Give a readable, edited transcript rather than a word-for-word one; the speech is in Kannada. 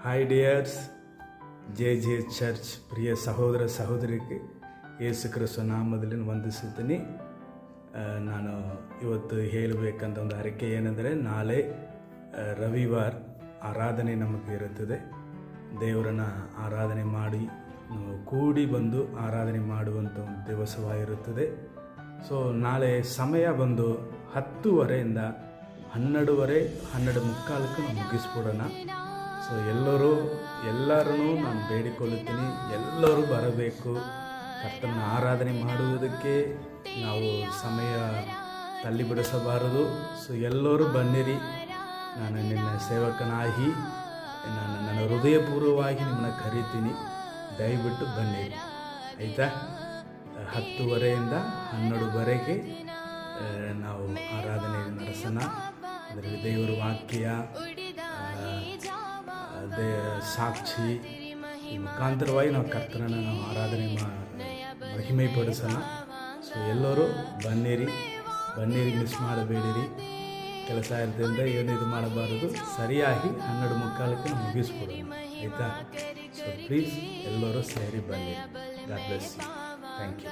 Hi dears, J J church ಪ್ರಿಯ ಸಹೋದರ ಸಹೋದರಿಗೆ ಯೇಸು ಕ್ರಿಸ್ತ ನಾಮದಲ್ಲಿ ವಂದಿಸುತ್ತೀನಿ. ನಾನು ಇವತ್ತು ಹೇಳಬೇಕಂತ ಒಂದು ಅರಿಕೆ ಏನೆಂದರೆ, ನಾಳೆ ರವಿವಾರ ಆರಾಧನೆ ನಮಗೆ ಇರುತ್ತದೆ. ದೇವರನ್ನು ಆರಾಧನೆ ಮಾಡಿ ಕೂಡಿ ಬಂದು ಆರಾಧನೆ ಮಾಡುವಂಥ ಒಂದು ದಿವಸವಾಗಿರುತ್ತದೆ. ಸೊ ನಾಳೆ ಸಮಯ ಬಂದು 10:30 12:30 ನಾವು ಮುಗಿಸ್ಬಿಡೋಣ. ಸೊ ಎಲ್ಲರೂ ನಾನು ಬೇಡಿಕೊಳ್ಳುತ್ತೀನಿ, ಎಲ್ಲರೂ ಬರಬೇಕು. ಕರ್ತನ ಆರಾಧನೆ ಮಾಡುವುದಕ್ಕೆ ನಾವು ಸಮಯ ತಳ್ಳಿಬಿಡಿಸಬಾರದು. ಸೊ ಎಲ್ಲರೂ ಬನ್ನಿರಿ. ನಾನು ನಿನ್ನ ಸೇವಕನಾಗಿ ನನ್ನ ಹೃದಯಪೂರ್ವವಾಗಿ ನಿಮ್ಮನ್ನು ಕರೀತೀನಿ. ದಯವಿಟ್ಟು ಬನ್ನಿರಿ, ಆಯಿತಾ? 10:30 12:00 ನಾವು ಆರಾಧನೆ ನಡೆಸೋಣ. ಅದರಲ್ಲಿ ದೇವರ ವಾಕ್ಯ, ಸಾಕ್ಷಿ ಈ ಮುಖಾಂತರವಾಗಿ ನಾವು ಕರ್ತನನ್ನು ನಾವು ಆರಾಧನೆ ಮಹಿಮೆ ಪಡಿಸೋಣ. ಸೊ ಎಲ್ಲರೂ ಬನ್ನಿರಿ, ಮಿಸ್ ಮಾಡಬೇಡಿರಿ. ಕೆಲಸ ಇರೋದ್ರಿಂದ ಏನು ಇದು ಮಾಡಬಾರದು. ಸರಿಯಾಗಿ 12:45 ನಾವು ಮುಗಿಸ್ಕೊಡೋಣ, ಆಯಿತಾ? ಸೊ ಪ್ಲೀಸ್ ಎಲ್ಲರೂ ಸೇರಿ ಬನ್ನಿ. God bless you. Thank you.